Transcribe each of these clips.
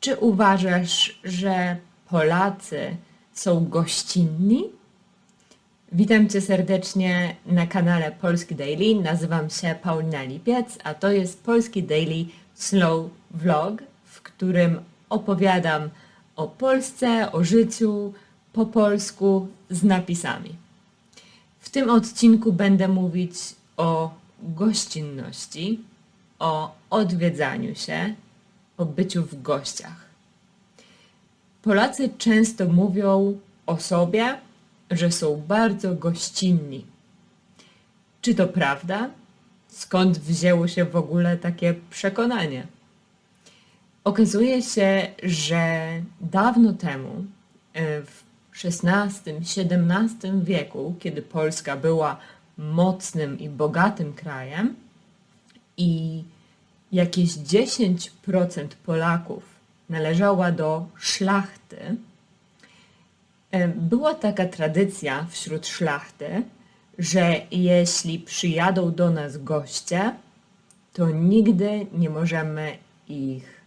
Czy uważasz, że Polacy są gościnni? Witam Cię serdecznie na kanale Polski Daily. Nazywam się Paulina Lipiec, a to jest Polski Daily Slow Vlog, w którym opowiadam o Polsce, o życiu po polsku z napisami. W tym odcinku będę mówić o gościnności, o odwiedzaniu się, o byciu w gościach. Polacy często mówią o sobie, że są bardzo gościnni. Czy to prawda? Skąd wzięło się w ogóle takie przekonanie? Okazuje się, że dawno temu, w XVI-XVII wieku, kiedy Polska była mocnym i bogatym krajem i jakieś 10% Polaków należała do szlachty, była taka tradycja wśród szlachty, że jeśli przyjadą do nas goście, to nigdy nie możemy ich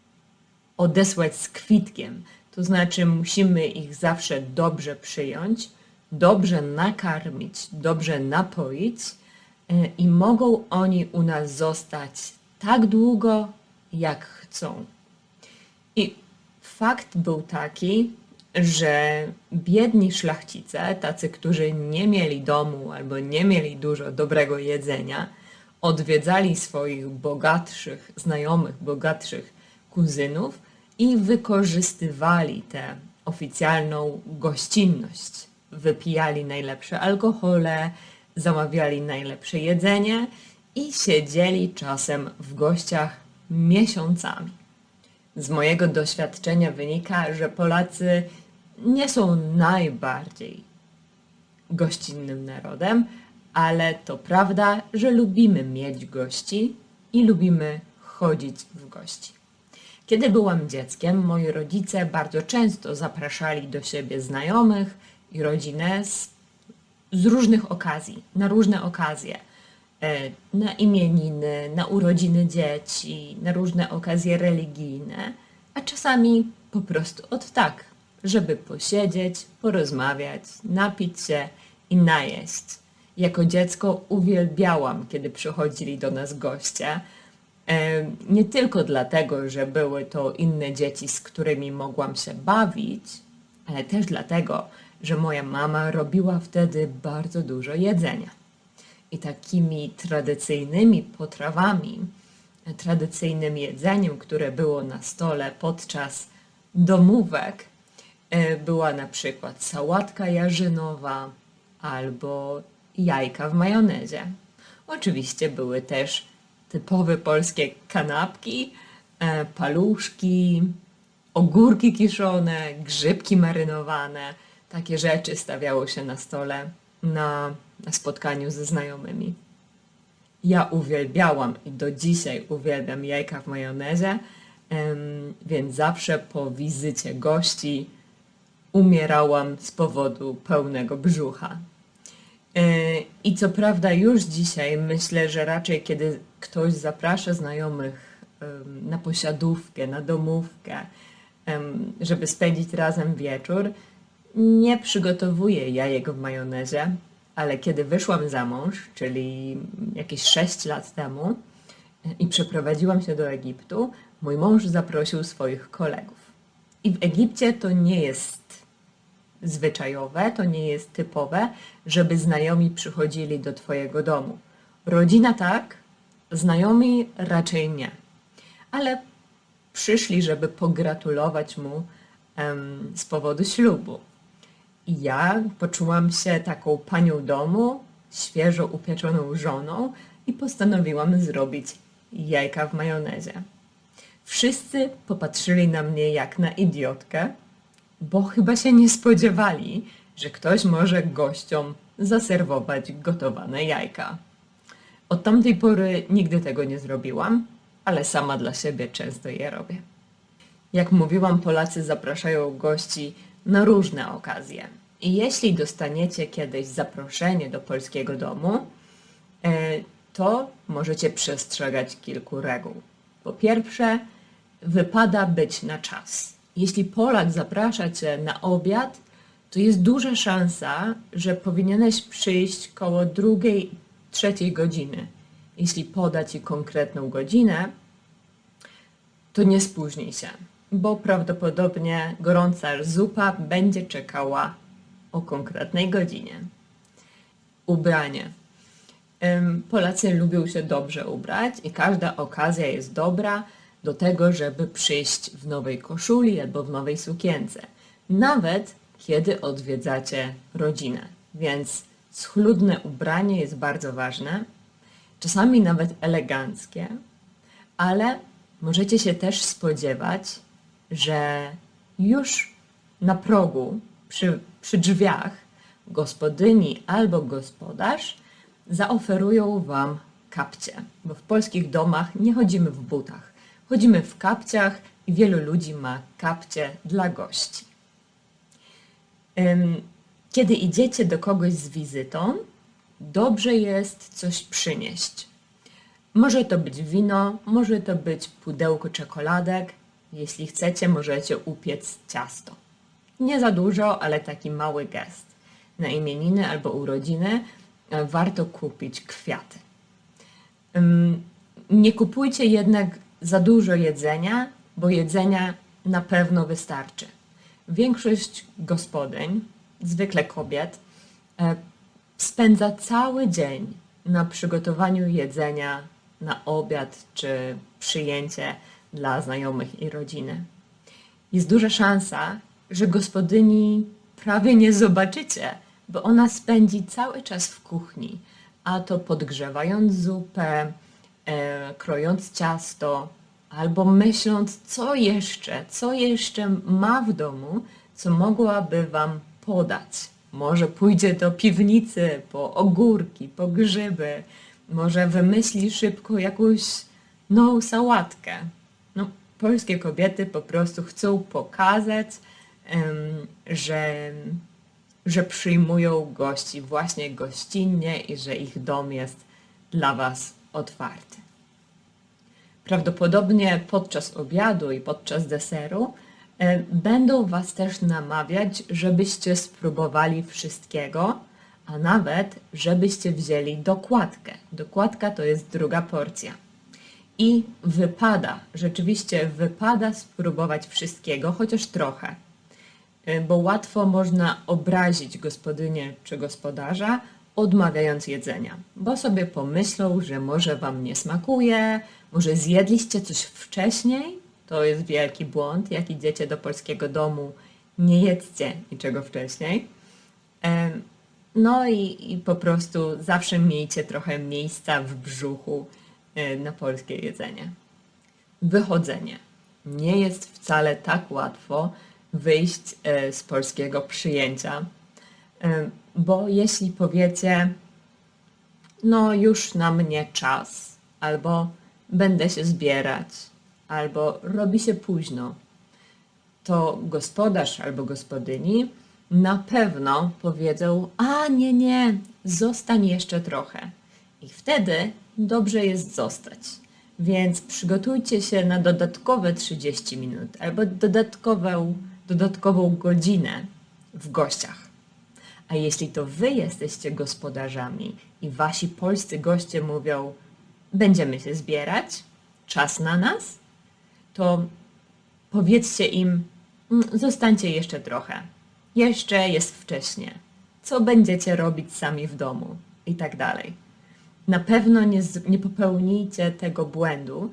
odesłać z kwitkiem. To znaczy musimy ich zawsze dobrze przyjąć, dobrze nakarmić, dobrze napoić i mogą oni u nas zostać tak długo, jak chcą. I fakt był taki, że biedni szlachcice, tacy, którzy nie mieli domu albo nie mieli dużo dobrego jedzenia, odwiedzali swoich bogatszych znajomych, bogatszych kuzynów i wykorzystywali tę oficjalną gościnność. Wypijali najlepsze alkohole, zamawiali najlepsze jedzenie i siedzieli czasem w gościach miesiącami. Z mojego doświadczenia wynika, że Polacy nie są najbardziej gościnnym narodem, ale to prawda, że lubimy mieć gości i lubimy chodzić w gości. Kiedy byłam dzieckiem, moi rodzice bardzo często zapraszali do siebie znajomych i rodzinę z różnych okazji, na różne okazje. Na imieniny, na urodziny dzieci, na różne okazje religijne, a czasami po prostu od tak, żeby posiedzieć, porozmawiać, napić się i najeść. Jako dziecko uwielbiałam, kiedy przychodzili do nas goście. Nie tylko dlatego, że były to inne dzieci, z którymi mogłam się bawić, ale też dlatego, że moja mama robiła wtedy bardzo dużo jedzenia. I takimi tradycyjnymi potrawami, tradycyjnym jedzeniem, które było na stole podczas domówek, była na przykład sałatka jarzynowa albo jajka w majonezie. Oczywiście były też typowe polskie kanapki, paluszki, ogórki kiszone, grzybki marynowane. Takie rzeczy stawiało się na stole na spotkaniu ze znajomymi. Ja uwielbiałam i do dzisiaj uwielbiam jajka w majonezie, więc zawsze po wizycie gości umierałam z powodu pełnego brzucha. I co prawda już dzisiaj myślę, że raczej kiedy ktoś zaprasza znajomych na posiadówkę, na domówkę, żeby spędzić razem wieczór, nie przygotowuję jajek w majonezie, ale kiedy wyszłam za mąż, czyli jakieś 6 lat temu i przeprowadziłam się do Egiptu, mój mąż zaprosił swoich kolegów. I w Egipcie to nie jest zwyczajowe, to nie jest typowe, żeby znajomi przychodzili do twojego domu. Rodzina tak, znajomi raczej nie. Ale przyszli, żeby pogratulować mu z powodu ślubu. I ja poczułam się taką panią domu, świeżo upieczoną żoną i postanowiłam zrobić jajka w majonezie. Wszyscy popatrzyli na mnie jak na idiotkę, bo chyba się nie spodziewali, że ktoś może gościom zaserwować gotowane jajka. Od tamtej pory nigdy tego nie zrobiłam, ale sama dla siebie często je robię. Jak mówiłam, Polacy zapraszają gości na różne okazje. I jeśli dostaniecie kiedyś zaproszenie do polskiego domu, to możecie przestrzegać kilku reguł. Po pierwsze, wypada być na czas. Jeśli Polak zaprasza cię na obiad, to jest duża szansa, że powinieneś przyjść koło 2-3 godziny. Jeśli poda ci konkretną godzinę, to nie spóźnij się, bo prawdopodobnie gorąca zupa będzie czekała o konkretnej godzinie. Ubranie. Polacy lubią się dobrze ubrać i każda okazja jest dobra do tego, żeby przyjść w nowej koszuli albo w nowej sukience. Nawet kiedy odwiedzacie rodzinę. Więc schludne ubranie jest bardzo ważne, czasami nawet eleganckie, ale możecie się też spodziewać, że już na progu, przy drzwiach gospodyni albo gospodarz zaoferują wam kapcie, bo w polskich domach nie chodzimy w butach, chodzimy w kapciach i wielu ludzi ma kapcie dla gości. Kiedy idziecie do kogoś z wizytą, dobrze jest coś przynieść. Może to być wino, może to być pudełko czekoladek. Jeśli chcecie, możecie upiec ciasto. Nie za dużo, ale taki mały gest. Na imieniny albo urodziny warto kupić kwiaty. Nie kupujcie jednak za dużo jedzenia, bo jedzenia na pewno wystarczy. Większość gospodyń, zwykle kobiet, spędza cały dzień na przygotowaniu jedzenia na obiad czy przyjęcie dla znajomych i rodziny. Jest duża szansa, że gospodyni prawie nie zobaczycie, bo ona spędzi cały czas w kuchni, a to podgrzewając zupę, krojąc ciasto, albo myśląc, co jeszcze ma w domu, co mogłaby wam podać. Może pójdzie do piwnicy po ogórki, po grzyby, może wymyśli szybko jakąś nową sałatkę. No, polskie kobiety po prostu chcą pokazać, że przyjmują gości właśnie gościnnie i że ich dom jest dla was otwarty. Prawdopodobnie podczas obiadu i podczas deseru będą was też namawiać, żebyście spróbowali wszystkiego, a nawet żebyście wzięli dokładkę. Dokładka to jest druga porcja. I rzeczywiście wypada spróbować wszystkiego, chociaż trochę. Bo łatwo można obrazić gospodynię czy gospodarza, odmawiając jedzenia. Bo sobie pomyślą, że może wam nie smakuje, może zjedliście coś wcześniej. To jest wielki błąd. Jak idziecie do polskiego domu, nie jedzcie niczego wcześniej. No i po prostu zawsze miejcie trochę miejsca w brzuchu na polskie jedzenie. Wychodzenie. Nie jest wcale tak łatwo wyjść z polskiego przyjęcia, bo jeśli powiecie, no już na mnie czas, albo będę się zbierać, albo robi się późno, to gospodarz albo gospodyni na pewno powiedzą, a nie, zostań jeszcze trochę. I wtedy dobrze jest zostać. Więc przygotujcie się na dodatkowe 30 minut albo dodatkową godzinę w gościach. A jeśli to wy jesteście gospodarzami i wasi polscy goście mówią, będziemy się zbierać, czas na nas, to powiedzcie im, zostańcie jeszcze trochę, jeszcze jest wcześnie, co będziecie robić sami w domu i tak dalej. Na pewno nie popełnijcie tego błędu,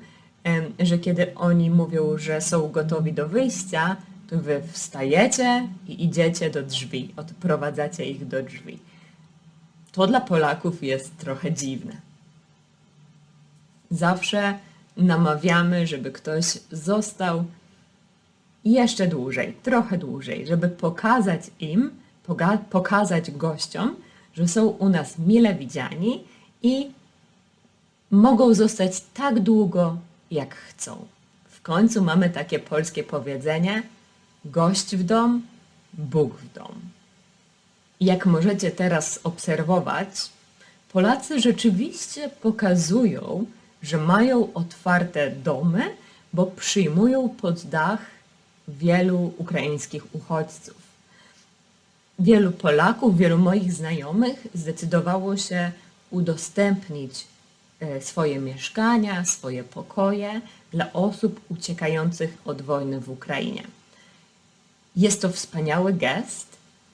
że kiedy oni mówią, że są gotowi do wyjścia, to wy wstajecie i idziecie do drzwi, odprowadzacie ich do drzwi. To dla Polaków jest trochę dziwne. Zawsze namawiamy, żeby ktoś został jeszcze dłużej, trochę dłużej, żeby pokazać gościom, że są u nas mile widziani i mogą zostać tak długo, jak chcą. W końcu mamy takie polskie powiedzenie, gość w dom, Bóg w dom. Jak możecie teraz obserwować, Polacy rzeczywiście pokazują, że mają otwarte domy, bo przyjmują pod dach wielu ukraińskich uchodźców. Wielu Polaków, wielu moich znajomych zdecydowało się udostępnić swoje mieszkania, swoje pokoje dla osób uciekających od wojny w Ukrainie. Jest to wspaniały gest,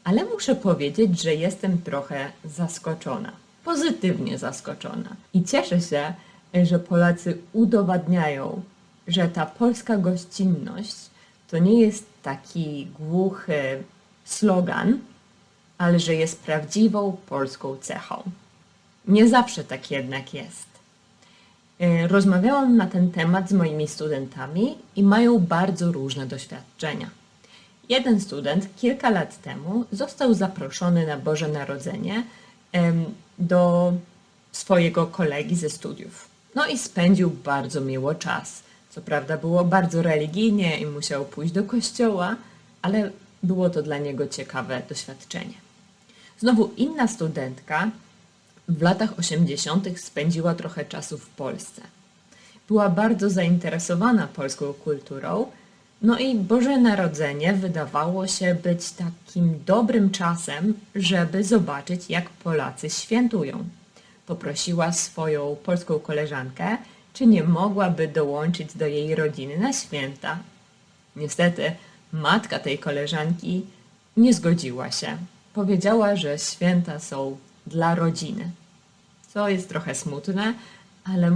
ale muszę powiedzieć, że jestem trochę zaskoczona. Pozytywnie zaskoczona. I cieszę się, że Polacy udowadniają, że ta polska gościnność to nie jest taki głuchy slogan, ale że jest prawdziwą polską cechą. Nie zawsze tak jednak jest. Rozmawiałam na ten temat z moimi studentami i mają bardzo różne doświadczenia. Jeden student kilka lat temu został zaproszony na Boże Narodzenie do swojego kolegi ze studiów. No i spędził bardzo miło czas. Co prawda było bardzo religijnie i musiał pójść do kościoła, ale było to dla niego ciekawe doświadczenie. Znowu inna studentka w latach 80. spędziła trochę czasu w Polsce. Była bardzo zainteresowana polską kulturą, no i Boże Narodzenie wydawało się być takim dobrym czasem, żeby zobaczyć, jak Polacy świętują. Poprosiła swoją polską koleżankę, czy nie mogłaby dołączyć do jej rodziny na święta. Niestety matka tej koleżanki nie zgodziła się. Powiedziała, że święta są dla rodziny. Co jest trochę smutne, ale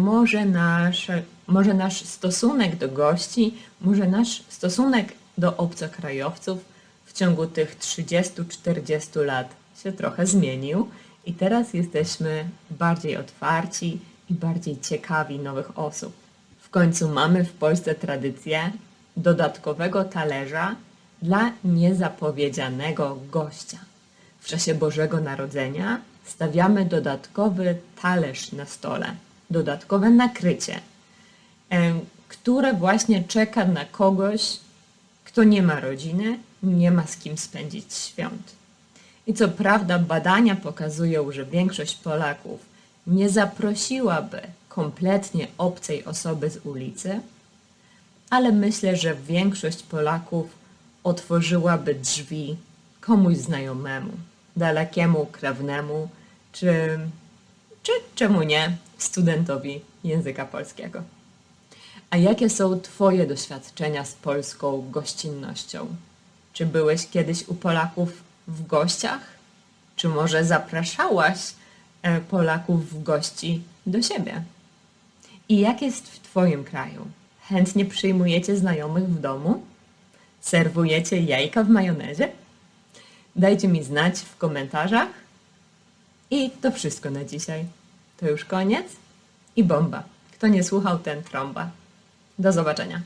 może nasz stosunek do gości, może nasz stosunek do obcokrajowców w ciągu tych 30-40 lat się trochę zmienił i teraz jesteśmy bardziej otwarci i bardziej ciekawi nowych osób. W końcu mamy w Polsce tradycję dodatkowego talerza dla niezapowiedzianego gościa. W czasie Bożego Narodzenia stawiamy dodatkowy talerz na stole, dodatkowe nakrycie, które właśnie czeka na kogoś, kto nie ma rodziny, nie ma z kim spędzić świąt. I co prawda badania pokazują, że większość Polaków nie zaprosiłaby kompletnie obcej osoby z ulicy, ale myślę, że większość Polaków otworzyłaby drzwi komuś znajomemu, dalekiemu krewnemu, czy czemu nie, studentowi języka polskiego. A jakie są Twoje doświadczenia z polską gościnnością? Czy byłeś kiedyś u Polaków w gościach? Czy może zapraszałaś Polaków w gości do siebie? I jak jest w Twoim kraju? Chętnie przyjmujecie znajomych w domu? Serwujecie jajka w majonezie? Dajcie mi znać w komentarzach. I to wszystko na dzisiaj. To już koniec i bomba. Kto nie słuchał, ten trąba. Do zobaczenia.